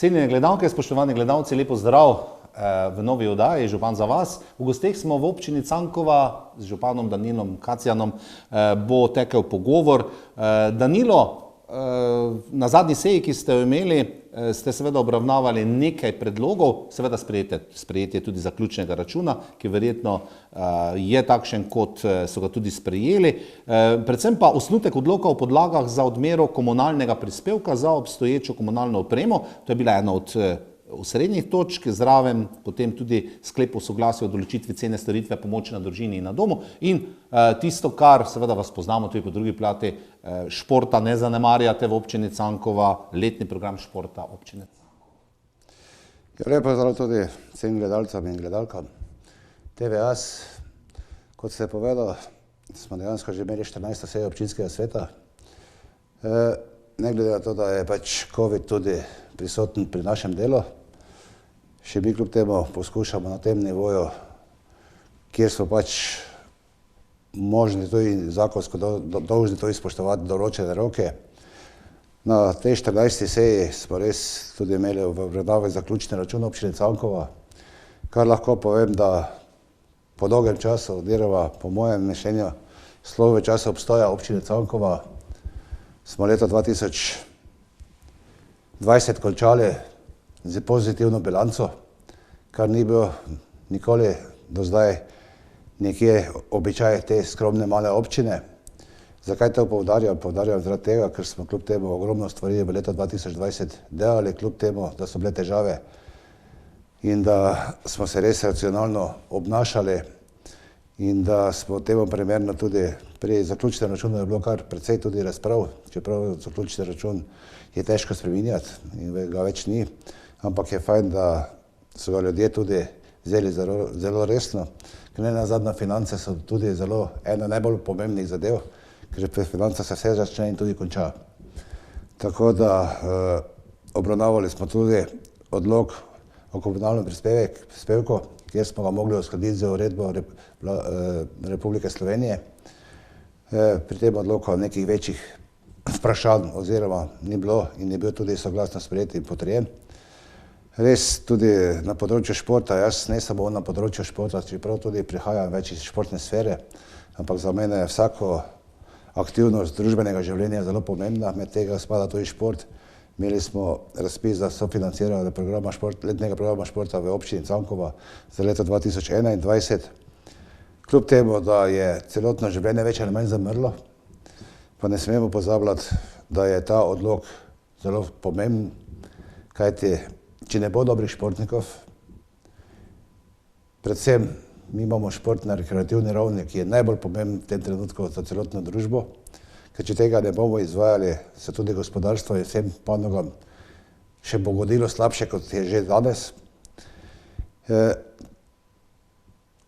Cenjene gledalke, spoštovani gledalci, lepo zdrav v novi oddaji Župan za vas. V gosteh smo v občini Cankova z županom Danilom Kacjanom, bo tekel pogovor. Danilo, na zadnji seji, ki ste jo imeli, ste seveda obravnavali nekaj predlogov, seveda sprejetje tudi zaključnega računa, ki verjetno je takšen, kot so ga tudi sprejeli. Predvsem pa osnutek odloka o podlagah za odmero komunalnega prispevka za obstoječo komunalno opremo. To je bila ena od osrednjih točk, zraven potem tudi sklep o soglasju o določitvi cene storitve pomoči na družini in na domu. In tisto, kar seveda vas poznamo tudi po drugi plati, športa ne zanemarjate v občini Cankova, letni program športa občine Cankova. Lep pozdrav tudi vsem gledalcem in gledalkam. TVAS, kot ste povedal, smo dejansko že imeli 14. sejo občinskega sveta. Ne glede na to, da je pač COVID tudi prisoten pri našem delu, še mi kljub temu poskušamo na tem nivoju, kjer smo pač možni tudi zakonsko dolžni to spoštovati določene roke. Na tej 14. seji smo res tudi imeli v obravnavi zaključni račun občine Cankova, kar lahko povem, da po dolgem času, oziroma po mojem mišljenju, sploh v času obstoja občine Cankova, smo leta 2020 končali z pozitivno bilanco, kar ni bil nikoli do zdaj nekje običaj te skromne male občine. Zakaj to poudarjam? Poudarjam zaradi tega, ker smo kljub temu ogromno stvari v letu 2020 delali, kljub temu, da so bile težave in da smo se res racionalno obnašali in da smo temu primerno tudi pri zaključnem računu je bilo kar precej tudi razprav, čeprav zaključni račun je težko spreminjati in ga več ni, ampak je fajn, da so ga ljudje tudi vzeli zelo resno, ker nenazadnje finance so tudi zelo ena najbolj pomembnih zadev, ker pri financah se vse začne in tudi konča. Tako da obravnavali smo tudi odlok o komunalnem prispevku, kjer smo ga mogli uskladiti z uredbo Republike Slovenije. Pri tem odloku nekih večjih vprašanj oziroma ni bilo in je bil tudi soglasno sprejet in potrjen. Res tudi na področju športa, jaz ne samo na področju športa, čeprav tudi prihajam več iz športne sfere, ampak za mene je vsako aktivnost družbenega življenja zelo pomembna, med tega spada tudi šport. Imeli smo razpis za sofinanciranje letnega programa športa v občini Cankova za leto 2021. Kljub temu, da je celotno življenje več ali manj zamrlo, pa ne smemo pozabljati, da je ta odlok zelo pomemben, kajti če ne bo dobrih športnikov, predvsem mi imamo šport na rekreativni ravni, ki je najbolj pomemben v tem trenutku za celotno družbo, ker če tega ne bomo izvajali, se tudi gospodarstvo in vsem panogam še bo godilo slabše, kot je že danes.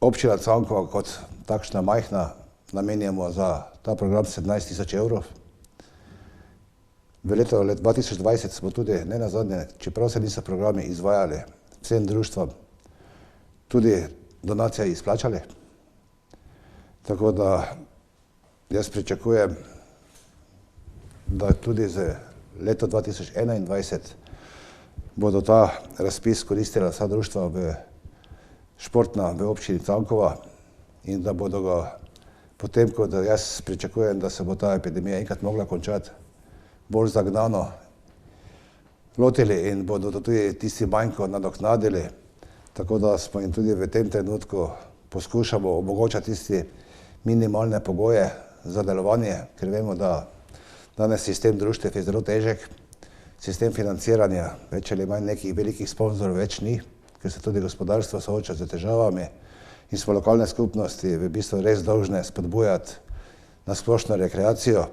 Občina Cankova kot takšna majhna namenjamo za ta program 17 000 evrov. V letu 2020 smo tudi nenazadnje, čeprav se niso programi izvajali, vsem društvom tudi donacije izplačali. Tako da jaz pričakujem, da tudi za leto 2021 bodo ta razpis koristila vsa društva športna v občini Cankova in da bodo ga potem, ko jaz pričakujem, da se bo ta epidemija enkrat mogla končati, bolj zagnano lotili in bodo tudi tisti manjko nadoknadili, tako da smo jim tudi v tem trenutku poskušamo omogočati tisti minimalne pogoje za delovanje, ker vemo, da danes sistem društev je zelo težek, sistem financiranja več ali manj nekih velikih sponzorov več ni, ker se tudi gospodarstvo sooča z težavami in smo lokalne skupnosti v bistvu res dolžne spodbujati na splošno rekreacijo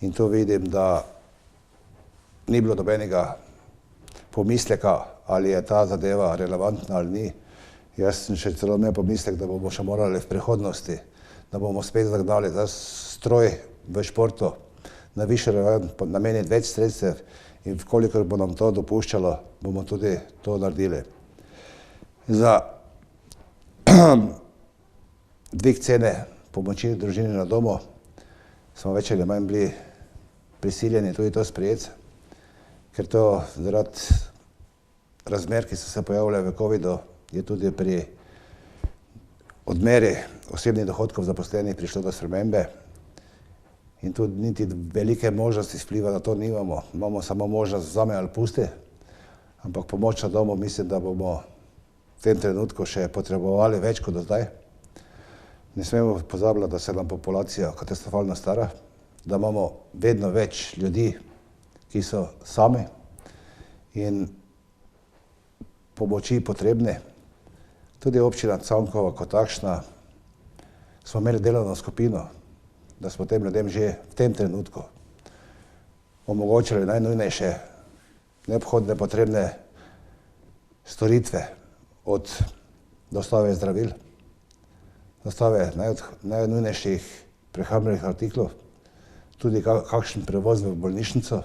in tu vidim, da ni bilo nobenega pomisleka, ali je ta zadeva relevantna ali ni. Jaz sem še celo imel pomislek, da bomo še morali v prihodnosti, da bomo spet zagnali za stroj v športu na višjo raven, nameniti več sredstev in kolikor bo nam to dopuščalo, bomo tudi to naredili. Za dvig cene pomoči družini na domu smo več ali manj bili prisiljeni tudi to sprejeti, ker to zaradi razmer, ki so se pojavile v COVID-u, je tudi pri odmeri osebnih dohodkov zaposlenih prišlo do spremembe. In tudi niti velike možnosti vpliva na to nimamo. Imamo samo možnost vzame ali pusti, ampak pomoč na domu mislim, da bomo v tem trenutku še potrebovali več kot do zdaj. Ne smemo pozabljati, da se nam populacija katastrofalno stara, da imamo vedno več ljudi, ki so sami in pomoči potrebni. Tudi občina Cankova kot takšna smo imeli delovno skupino, da smo tem ljudem že v tem trenutku omogočili najnujnejše, neobhodne, potrebne storitve od dostave zdravil, dostave najnujnejših prehrambenih artiklov, tudi kakšen prevoz v bolnišnico,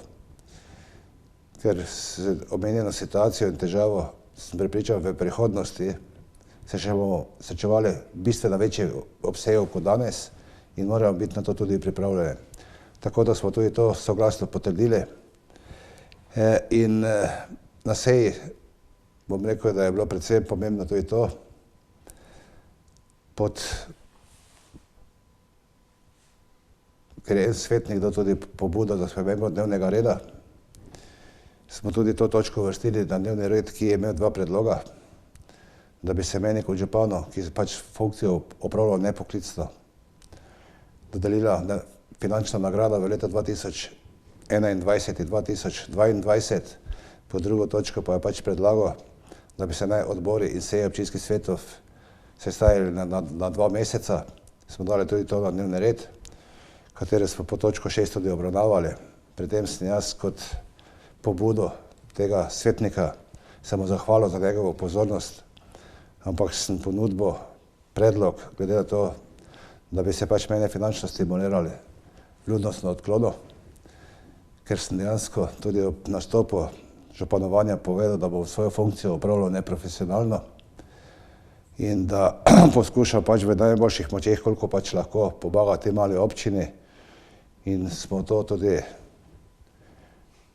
ker z omenjeno situacijo in težavo sem prepričan v prihodnosti se še bomo srečevali bistveno večji obsegov kot danes in moramo biti na to tudi pripravljeni. Tako da smo tudi to soglasno potrdili. In na seji bom rekel, da je bilo predvsem pomembno tudi to, ker je en svetnik dal tudi pobudo za spremembo dnevnega reda, smo tudi to točko uvrstili na dnevni red, ki je imel dva predloga, da bi se meni kot županu, ki je pač funkcijo opravljal nepoklicno, dodelila finančna nagrada v letu 2021 in 2022. Po drugo točko pa je pač predlagal, da bi se naj odbori in seje občinskih svetov sestajali na 2 meseca. Smo dali tudi to na dnevni red, katere smo po točko 6 tudi obravnavali. Pri tem sem jaz kot pobudo tega svetnika se mu zahvalil za njegovo pozornost, ampak sem ponudbo, predlog, glede na to, da bi se pač mene finančno stimulirali, vljudnostno odklonil, ker sem dejansko tudi ob nastopu županovanja povedal, da bom svojo funkcijo opravljal neprofesionalno in da poskušam pač v najboljših močeh, koliko pač lahko pomagati tej mali občini, in smo to tudi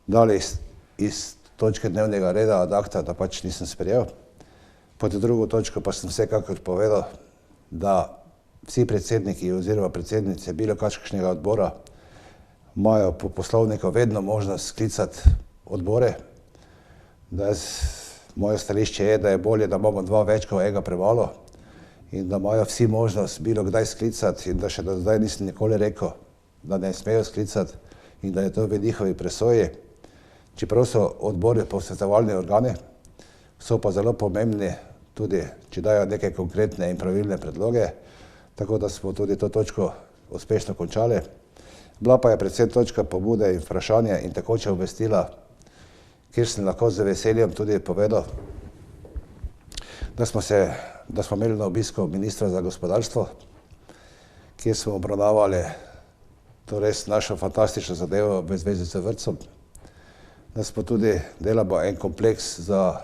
dali iz točke dnevnega reda ad acta, da pač nisem sprejel. Pod drugo točko pa sem vsekakor povedal, da vsi predsedniki oziroma predsednice bilo kakšnega odbora imajo po poslovniku vedno možnost sklicati odbore. Moje stališče je, da je bolje, da imamo 2 več kot enega premalo in da imajo vsi možnost bilo kdaj sklicati, in da še do zdaj nisem nikoli rekel, da ne smejo sklicati in da je to v njihovi presoji. Čeprav so odbori posvetovalni organi, so pa zelo pomembni tudi, če dajo neke konkretne in pravilne predloge, tako da smo tudi to točko uspešno končali. Bila pa je predvsem točka pobude in vprašanje in tekoče obvestila, kjer sem lahko z veseljem tudi povedal, da smo imeli na obisku ministra za gospodarstvo, kjer smo obravnavali to res našo fantastično zadevo v zvezi z vrtcem, da smo tudi delamo en kompleks za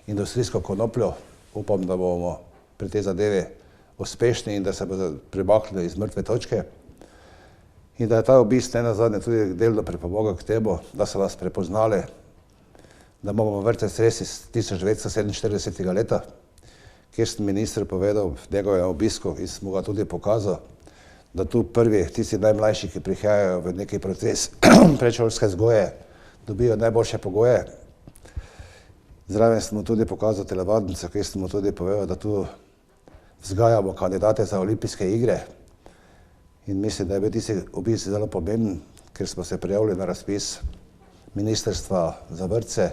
industrijsko konopljo. Upam, da bomo pri tej zadevi uspešni in da se bodo premaknili iz mrtve točke. In da je ta obisk nenazadnje tudi delno pripomogel k temu, da so nas prepoznali, da imamo vrtec res iz 1947. leta, kjer sem minister povedal v njegovem obisku in smo ga tudi pokazal, da tu prvi, tisti najmlajši, ki prihajajo v neki proces predšolske vzgoje, dobijo najboljše pogoje. Zraven smo tudi pokazali telovadnico, kjer smo tudi povedali, da tu vzgajamo kandidate za olimpijske igre. In mislim, da je bil tisti obisk zelo pomemben, ker smo se prijavili na razpis Ministrstva za vrtce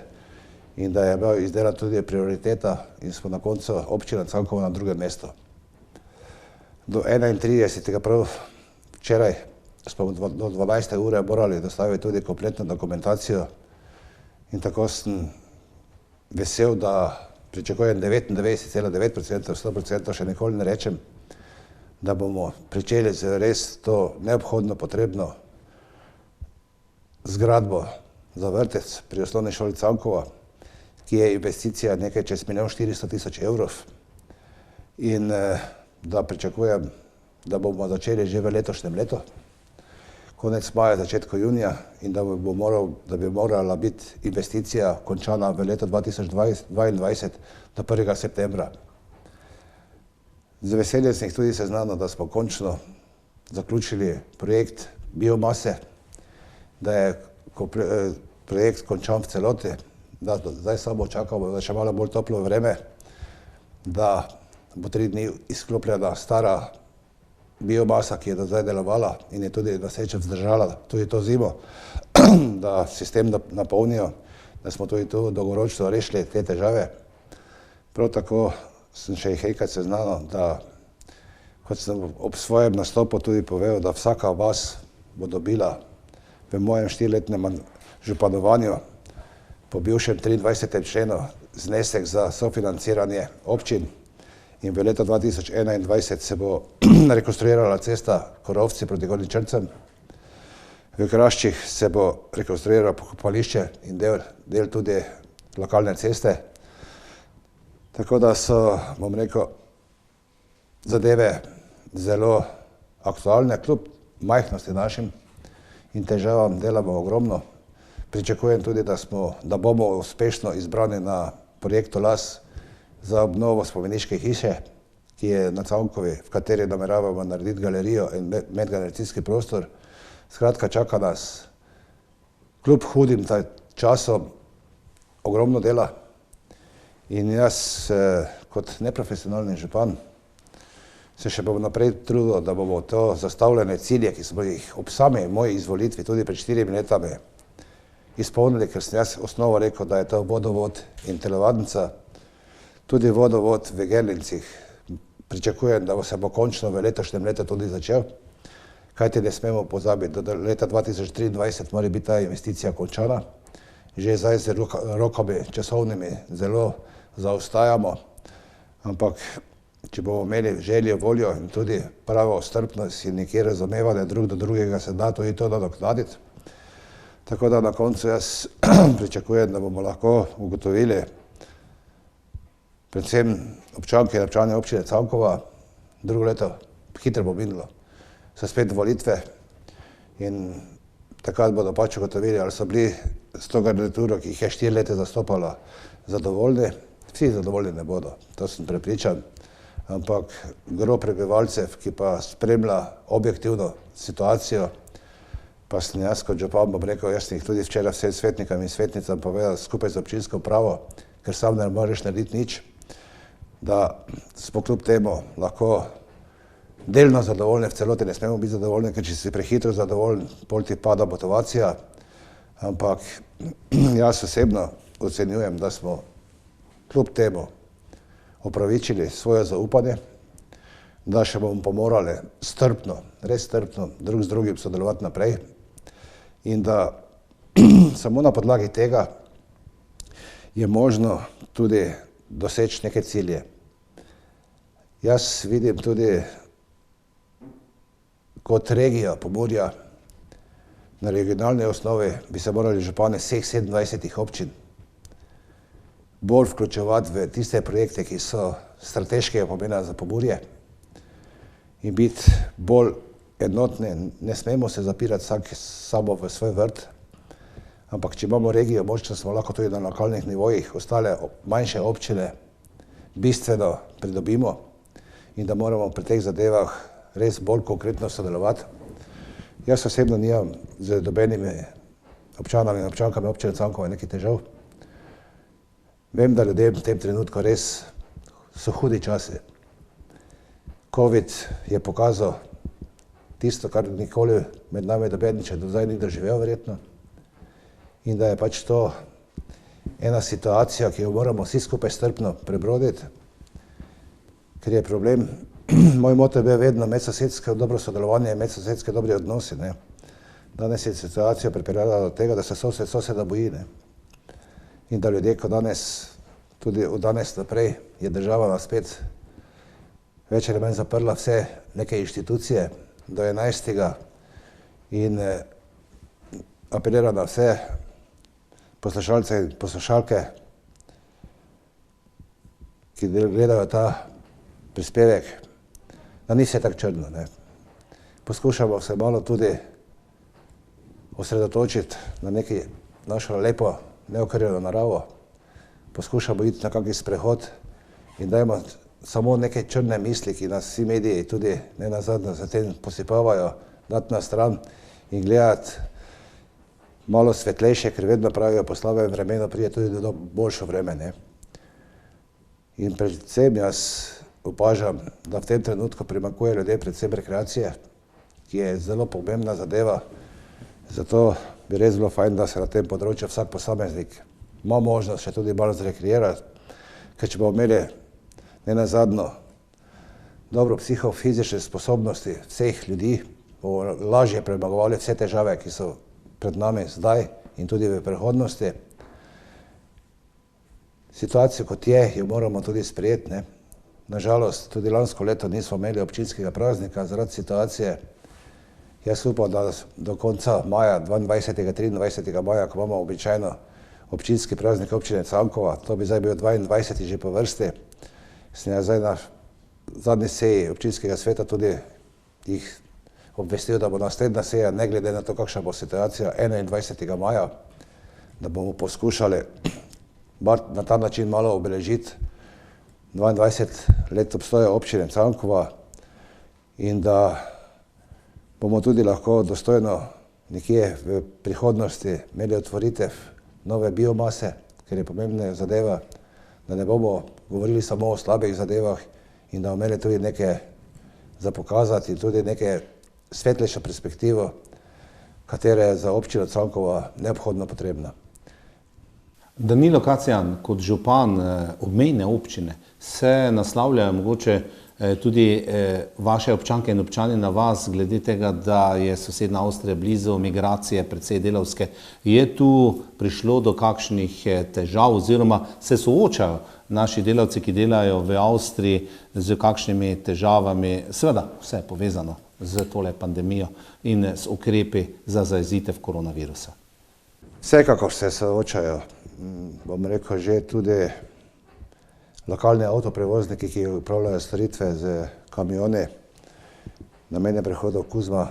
in da je bila izdelana tudi prioriteta in smo na koncu občina Cankova na drugem mestu. Do 31. prav včeraj smo do 12. ure morali dostaviti tudi kompletno dokumentacijo in tako sem vesel, da pričakujem 99,9%, 100% še nikoli ne rečem, da bomo pričeli z res to neobhodno potrebno zgradbo za vrtec pri osnovni šoli Cankova, ki je investicija nekaj čez 1.400.000 evrov in da pričakujem, da bomo začeli že v letošnjem letu. konec maja, začetku junija in da bi morala biti investicija končana v letu 2022 do 1. septembra. Z veseljem sem jih tudi seznanil, da smo končno zaključili projekt biomase, da je projekt končan v celoti, da zdaj samo čakamo, da še malo bolj toplo vreme, da bo 3 dni izklopljena stara biomasa, ki je do zdaj delovala in je tudi na srečo vzdržala tudi to zimo, da sistem napolnijo, da smo tudi tu dolgoročno rešili te težave. Prav tako sem še jih enkrat seznanil, da kot sem ob svojem nastopu tudi povedal, da vsaka vas bo dobila v mojem 4-letnem županovanju po bivšem 23. členu znesek za sofinanciranje občin in v letu 2021 se bo rekonstruirala cesta Korovci proti Gornjim Črncem. V Kraščih se bo rekonstruiralo pokopališče in del tudi lokalne ceste. Tako da so, bom rekel, zadeve zelo aktualne, kljub majhnosti našim in težavam delamo ogromno. Pričakujem tudi, da bomo uspešno izbrani na projektu LAS za obnovo spomeniške hiše, ki je na Cankovi, v kateri nameravamo narediti galerijo in medgeneracijski prostor. Skratka, čaka nas kljub hudim časom ogromno dela in jaz kot neprofesionalni župan se še bom naprej trudil, da bomo to zastavljene cilje, ki smo jih ob sami moji izvolitvi tudi pred 4 letami izpolnili, ker sem jaz osnovo rekel, da je to vodovod in telovadnica, tudi vodovod v Gerlincih. Pričakujem, da se bo končno v letošnjem letu tudi začel, kajti ne smemo pozabiti, da do leta 2023 mora biti ta investicija končana. Že zdaj z rokami časovnimi zelo zaostajamo, ampak če bomo imeli željo, voljo in tudi pravo strpnost in nekje razumevanje drug do drugega, se da tudi to nadoknaditi. Tako da na koncu jaz pričakujem, da bomo lahko ugotovili, predvsem občanke in občani občine Cankova, drugo leto hitro bo minilo, so spet volitve in takrat bodo pač ugotovili, ali so bili s to garnituro, ki jih je 4 leta zastopala, zadovoljni. Vsi zadovoljni ne bodo, to sem prepričan, ampak gro prebivalcev, ki pa spremlja objektivno situacijo, pa sem jaz kot župan, bom rekel, jaz sem jih tudi včeraj vsem svetnikom in svetnicam povedal skupaj z občinsko upravo, ker sam ne moreš narediti nič, da smo kljub temu lahko delno zadovoljni, v celoti ne smemo biti zadovoljni, ker če si prehitro zadovoljen, pol ti pada motivacija, ampak jaz osebno ocenjujem, da smo kljub temu opravičili svoje zaupanje, da še bomo pa morali strpno, res strpno, drug z drugim sodelovati naprej in da samo na podlagi tega je možno tudi doseči neke cilje. Jaz vidim tudi kot regija Pomurja, na regionalni osnovi bi se morali župani vseh 27 občin bolj vključevati v tiste projekte, ki so strateškega pomena za Pomurje in biti bolj enotni. Ne smemo se zapirati vsak samo v svoj vrt, ampak če imamo regijo, močno smo lahko tudi na lokalnih nivojih ostale manjše občine bistveno pridobimo in da moramo pri teh zadevah res bolj konkretno sodelovati. Jaz osebno nimam z nobenimi občanami in občankami občine Cankova nekih težav. Vem, da ljudem v tem trenutku res so hudi časi. Covid je pokazal tisto, kar nikoli med nami nobeden do zdaj ni doživel verjetno in da je pač to ena situacija, ki jo moramo vsi skupaj strpno prebroditi, ker je problem, moj moto je bil vedno medsosedsko dobro sodelovanje, medsosedske dobri odnosi. Danes je situacija pripeljala do tega, da se soseda boji. In da ljudje, ko danes, tudi od danes naprej, je država nas spet več ali manj zaprla vse neke inštitucije do 11. in apelira na vse poslušalce in poslušalke, ki gledajo ta prispevek, da ni vse tako črno. Poskušamo se malo tudi osredotočiti na neki našo lepo, neokrnjeno naravo, poskušamo iti na kakšen sprehod in dajmo samo neke črne misli, ki nas vsi mediji tudi nenazadnje za tem posipavajo, dati na stran in gledati malo svetlejše, ker vedno pravijo, po slabem vremenu pride tudi do boljše vreme, ne. In predvsem jaz opažam, da v tem trenutku primanjkuje ljudem predvsem rekreacije, ki je zelo pomembna zadeva, zato bi res bilo fajn, da se na tem področju vsak posameznik ima možnost še tudi malo zrekreirati, ker če bomo imeli nenazadnje dobro psihofizične sposobnosti vseh ljudi, bomo lažje premagovali vse težave, ki so pred nami zdaj in tudi v prihodnosti. Situacijo, kot je, jo moramo tudi sprejeti, ne. Nažalost, tudi lansko leto nismo imeli občinskega praznika zaradi situacije. Jaz upam, da do konca maja, 22. 23. maja, ko imamo običajno občinski praznik občine Cankova, to bi zdaj bil 22. že po vrsti, sem jaz zdaj na zadnji seji občinskega sveta tudi jih obvestil, da bo naslednja seja, ne glede na to, kakšna bo situacija, 21. maja, da bomo poskušali na ta način malo obeležiti 22 let obstoja občine Cankova in da bomo tudi lahko dostojno nekje v prihodnosti imeli otvoritev nove biomase, ker je pomembna zadeva, da ne bomo govorili samo o slabih zadevah in da bomo imeli tudi nekaj za pokazati in tudi nekaj svetlejšo perspektivo, katera je za občino Cankova neobhodno potrebna. Danilo Kacjan, kot župan obmejne občine, se naslavljajo mogoče tudi vaše občanke in občani na vas, glede tega, da je sosednja Avstrija blizu, migracije precej delavske. Je tu prišlo do kakšnih težav oziroma se soočajo naši delavci, ki delajo v Avstriji, z kakšnimi težavami, seveda vse je povezano z tole pandemijo in s ukrepi za zajezitev koronavirusa? Vsekakor se soočajo, bom rekel, že tudi lokalni avtoprevozniki, ki upravljajo storitve z kamioni na mejnem prehodu Kuzma,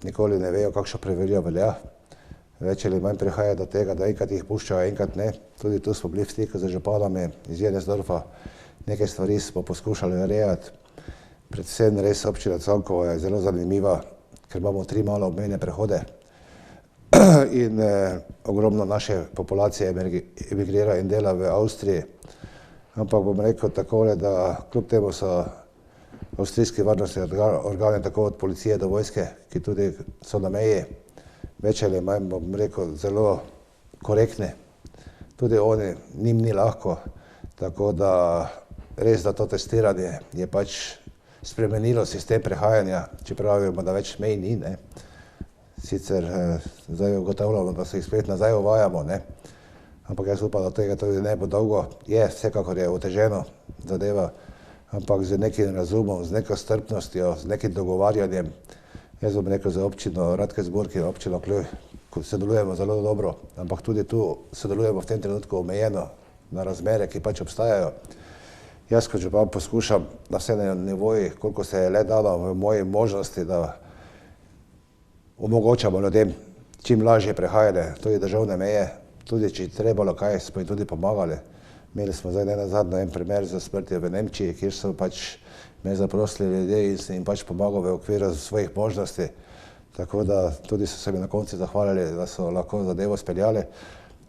nikoli ne vejo, kakšno preverjo velja. Več ali manj prihaja do tega, da enkrat jih puščajo, enkrat ne. Tudi tu smo bili v stiku z županami iz Jennersdorfa, nekaj stvari smo poskušali narejati. Predvsem res občina Cankova je zelo zanimiva, ker imamo 3 male obmejne prehode in ogromno naše populacije emigrira in dela v Avstriji. Ampak bom rekel takole, da kljub temu so avstrijski varnostni organi, tako od policije do vojske, ki tudi so na meji, več ali manj, bom rekel, zelo korektni. Tudi oni, njim ni lahko, tako da res, da to testiranje je pač spremenilo sistem prehajanja, čeprav vemo, da več mej ni, ne. Sicer zdaj ugotavljamo, da se jih spet nazaj uvajamo, ne. Ampak jaz upam, da tega tudi ne bo dolgo. Je, vsekakor je oteženo zadeva, ampak z nekim razumom, z neko strpnostjo, z nekim dogovarjanjem, jaz bom rekel za občino Radkersburg in občino Kljuj, sodelujemo zelo dobro, ampak tudi tu sodelujemo v tem trenutku omejeno na razmere, ki pač obstajajo. Jaz kot župan poskušam na vse nivojih, koliko se je le dalo v moji možnosti, da omogočamo ljudem čim lažje prehajanje, tudi državne meje, tudi če je trebalo kaj, smo jim tudi pomagali. Imeli smo zdaj nenazadnje en primer za smrtje v Nemčiji, kjer so pač me zaprosili ljudje in sem jim pač pomagal v okviru svojih možnosti. Tako da tudi so se mi na koncu zahvalili, da so lahko zadevo speljali.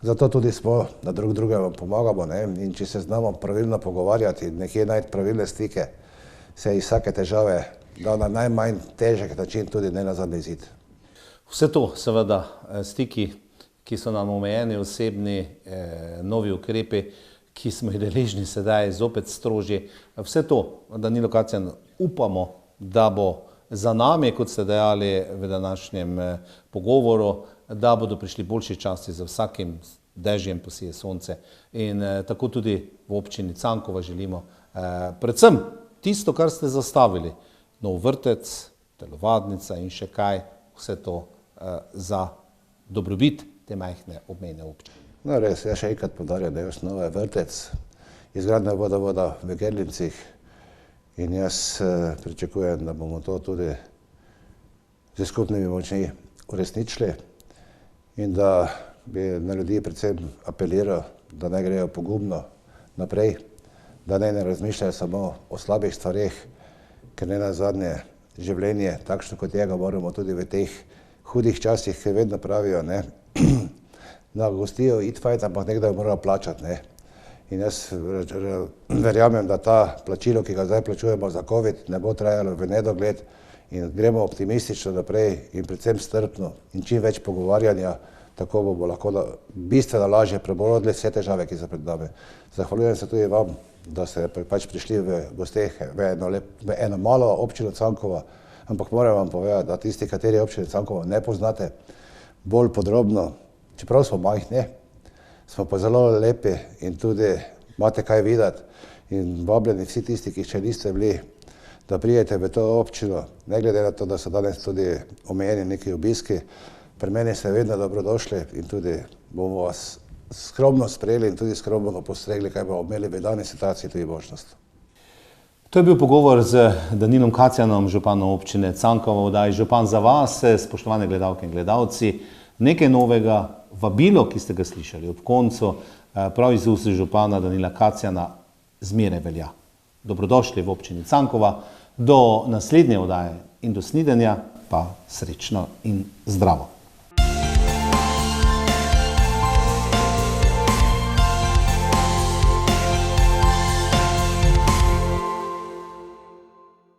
Zato tudi smo, da drug drugemu pomagamo, ne? In če se znamo pravilno pogovarjati, nekje najti pravilne stike, se iz vsake težave da na najmanj težek način tudi nenazadnje izid. Vse to, seveda, stiki, ki so nam omejeni, osebni, novi ukrepi, ki smo jih deležni sedaj, zopet strožji. Vse to, Danilo Kacjan, upamo, da bo za nami, kot ste dejali v današnjem pogovoru, da bodo prišli boljši časi, za vsakim dežjem posije sonce. In tako tudi v občini Cankova želimo predvsem tisto, kar ste zastavili, nov vrtec, telovadnica in še kaj, vse to za dobrobit te majhne obmejne občine. No res, jaz še enkrat poudarjam, da je osnova vrtec, izgradnja vodovoda v Gerlincih in jaz pričakujem, da bomo to tudi z skupnimi močmi uresničili. in da bi na ljudi predvsem apeliral, da naj grejo pogumno naprej, da ne razmišljajo samo o slabih stvareh, ker ne nazadnje življenje, takšno kot je, ga moramo tudi v teh hudih časih, ki vedno pravijo, ne, na gostijo iti fajt, ampak nekdaj morajo plačati, ne. In jaz verjamem, da ta plačilo, ki ga zdaj plačujemo za COVID, ne bo trajalo v nedogled in gremo optimistično naprej in predvsem strpno in čim več pogovarjanja, tako bomo lahko bistveno lažje prebrodili vse težave, ki so pred nami. Zahvaljujem se tudi vam, da ste pač prišli v gosteh v eno malo občino Cankova, ampak moram vam povedati, da tisti, kateri občine Cankova ne poznate bolj podrobno, čeprav smo majhni, smo pa zelo lepi in tudi imate kaj videti in vabljeni vsi tisti, ki še niste bili, da pridete v to občino, ne glede na to, da so danes tudi omejeni neki obiski. Pri meni ste vedno dobrodošli in tudi bomo vas skromno sprejeli in tudi skromno postregli, kaj bomo imeli v dani situaciji tudi možnost. To je bil pogovor z Daninom Kacjanom, županom občine Cankova v oddaji Župan za vas, spoštovane gledalke in gledalci. Nekaj novega, vabilo, ki ste ga slišali ob koncu, prav iz ust župana Danila Kacjana, zmeraj velja. Dobrodošli v občini Cankova, do naslednje oddaje in do snidenja pa srečno in zdravo.